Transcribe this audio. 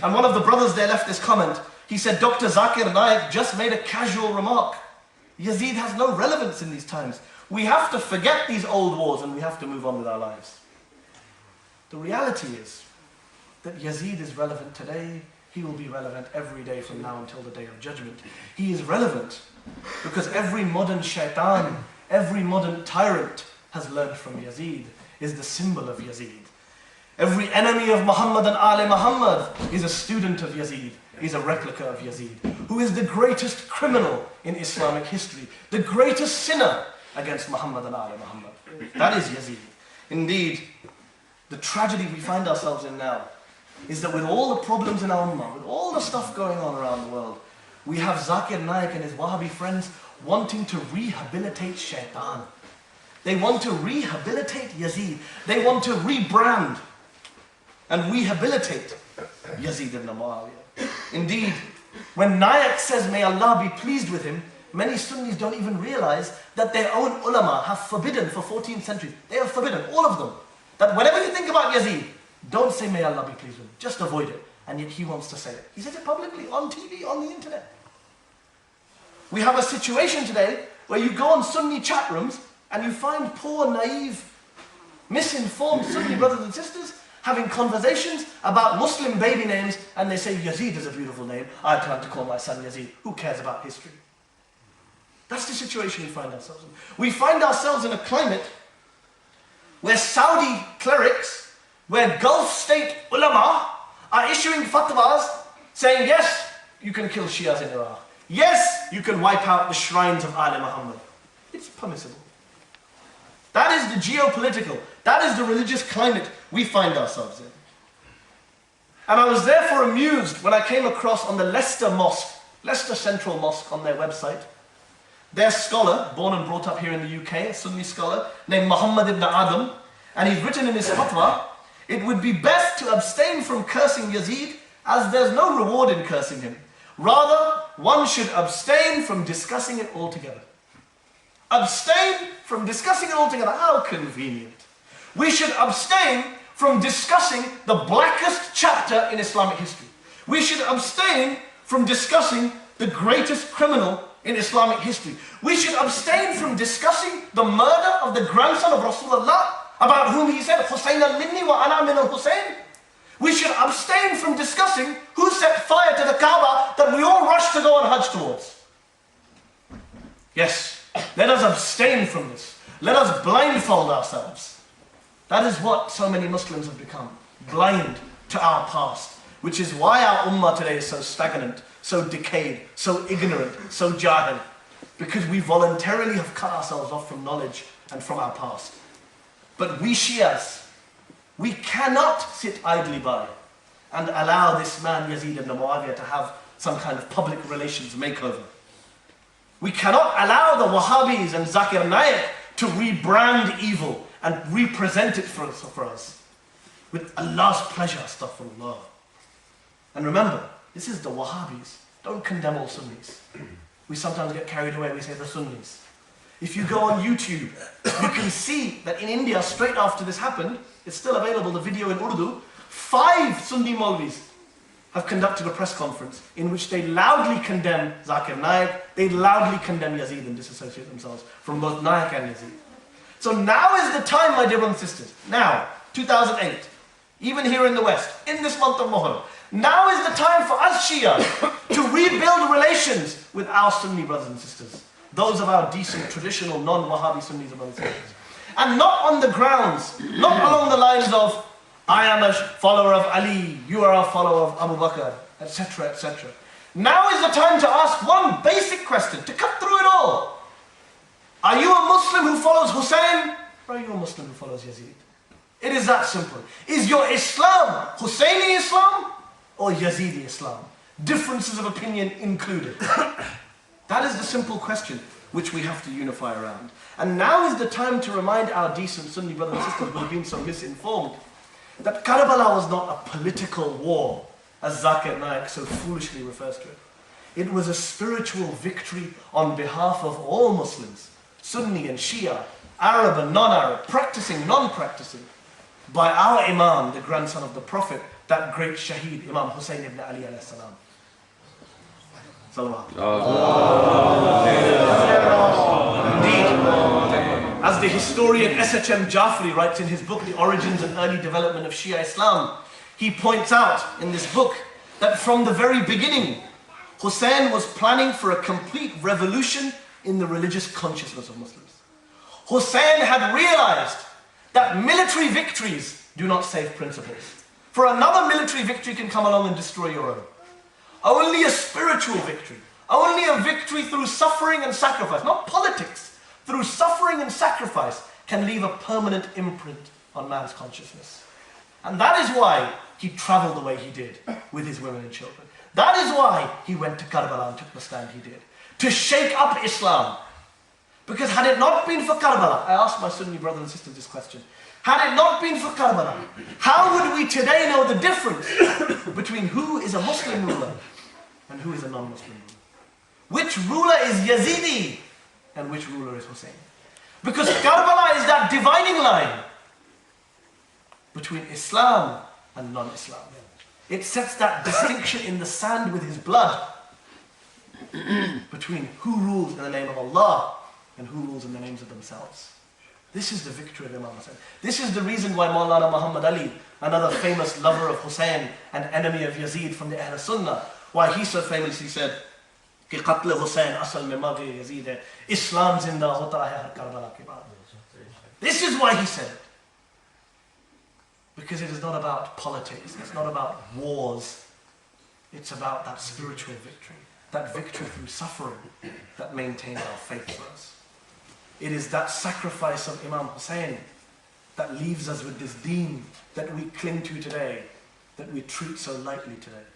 And one of the brothers there left this comment. He said, Dr. Zakir Naik just made a casual remark. Yazeed has no relevance in these times. We have to forget these old wars and we have to move on with our lives. The reality is that Yazeed is relevant today. He will be relevant every day from now until the day of judgment. He is relevant because every modern shaitan, every modern tyrant has learned from Yazeed, is the symbol of Yazeed. Every enemy of Muhammad and Ali Muhammad is a student of Yazeed, is a replica of Yazeed, who is the greatest criminal in Islamic history, the greatest sinner against Muhammad and Ali Muhammad. That is Yazeed. Indeed, the tragedy we find ourselves in now is that with all the problems in our ummah, with all the stuff going on around the world, we have Zakir Naik and his Wahhabi friends wanting to rehabilitate shaitan. They want to rehabilitate Yazeed. They want to rebrand and rehabilitate Yazeed ibn Muawiyah. Indeed, when Naik says, may Allah be pleased with him, many Sunnis don't even realize that their own ulama have forbidden for 14th century. They have forbidden, all of them, that whenever you think about Yazeed, don't say may Allah be pleased with him, just avoid it. And yet he wants to say it. He says it publicly, on TV, on the internet. We have a situation today where you go on Sunni chat rooms and you find poor, naive, misinformed Sunni brothers and sisters having conversations about Muslim baby names, and they say Yazeed is a beautiful name. I plan to call my son Yazeed. Who cares about history? That's the situation we find ourselves in. We find ourselves in a climate where Saudi clerics, where Gulf state ulama are issuing fatwas saying, yes, you can kill Shias in Iraq. Yes, you can wipe out the shrines of Ali Muhammad. It's permissible. That is the geopolitical, that is the religious climate we find ourselves in. And I was therefore amused when I came across on the Leicester Mosque, Leicester Central Mosque on their website, their scholar, born and brought up here in the UK, a Sunni scholar, named Muhammad ibn Adam, and he's written in his fatwa, it would be best to abstain from cursing Yazeed as there's no reward in cursing him. Rather, one should abstain from discussing it altogether. Abstain from discussing it altogether. How convenient. We should abstain from discussing the blackest chapter in Islamic history. We should abstain from discussing the greatest criminal in Islamic history. We should abstain from discussing the murder of the grandson of Rasulullah, about whom he said, Husayn al-Minni wa ana min al-Husayn. We should abstain from discussing who set fire to the Kaaba that we all rush to go on Hajj towards. Yes, let us abstain from this. Let us blindfold ourselves. That is what so many Muslims have become, blind to our past, which is why our ummah today is so stagnant, so decayed, so ignorant, so jahil, because we voluntarily have cut ourselves off from knowledge and from our past. But we Shias, we cannot sit idly by and allow this man Yazeed ibn Muawiyah to have some kind of public relations makeover. We cannot allow the Wahhabis and Zakir Naik to rebrand evil and represent it for us with Allah's pleasure, astaghfirullah. And remember, this is the Wahhabis. Don't condemn all Sunnis. We sometimes get carried away, we say the Sunnis. If you go on YouTube, you can see that in India, straight after this happened, it's still available, the video in Urdu, 5 Sunni Maulvis have conducted a press conference in which they loudly condemn Zakir Naik, they loudly condemn Yazeed and disassociate themselves from both Naik and Yazeed. So now is the time, my dear brothers and sisters, now, 2008, even here in the West, in this month of Muharram, now is the time for us Shia to rebuild relations with our Sunni brothers and sisters, those of our decent, traditional, non-Wahhabi Sunnis and brothers and sisters. And not on the grounds, not along the lines of, I am a follower of Ali, you are a follower of Abu Bakr, etc., etc. Now is the time to ask one basic question, to cut through it all. Are you a Muslim who follows Hussein, or are you a Muslim who follows Yazeed? It is that simple. Is your Islam Husseini Islam or Yazidi Islam? Differences of opinion included. That is the simple question which we have to unify around. And now is the time to remind our decent Sunni brothers and sisters who have been so misinformed that Karbala was not a political war, as Zakir Naik so foolishly refers to it. It was a spiritual victory on behalf of all Muslims, Sunni and Shia, Arab and non-Arab, practicing, non-practicing, by our Imam, the grandson of the Prophet, that great Shaheed, Imam Hussein ibn Ali alayhi salam. Salawat. Indeed, as the historian S.H.M. Jafri writes in his book, The Origins and Early Development of Shia Islam, he points out in this book that from the very beginning, Hussein was planning for a complete revolution in the religious consciousness of Muslims. Hussein had realized that military victories do not save principles. For another military victory can come along and destroy your own. Only a spiritual victory, only a victory through suffering and sacrifice, not politics, through suffering and sacrifice can leave a permanent imprint on man's consciousness. And that is why he traveled the way he did with his women and children. That is why he went to Karbala and took the stand he did. To shake up Islam. Because had it not been for Karbala, I asked my Sunni brothers and sisters this question, had it not been for Karbala, how would we today know the difference between who is a Muslim ruler and who is a non-Muslim ruler? Which ruler is Yazidi and which ruler is Hussein? Because Karbala is that dividing line between Islam and non-Islam. It sets that distinction in the sand with his blood between who rules in the name of Allah and who rules in the names of themselves. This is the victory of Imam Hussein. This is the reason why Maulana Muhammad Ali, another famous lover of Hussein and enemy of Yazeed from the Ahl Sunnah, why he so famously said, कि क़त्ल हुसैन असल में मग़े यज़ीद है, इस्लाम ज़िंदा होता है हर Karbala के बाद. This is why he said it. Because it is not about politics, it's not about wars, it's about that spiritual victory, that victory through suffering that maintains our faith for us. It is that sacrifice of Imam Hussein that leaves us with this deen that we cling to today, that we treat so lightly today.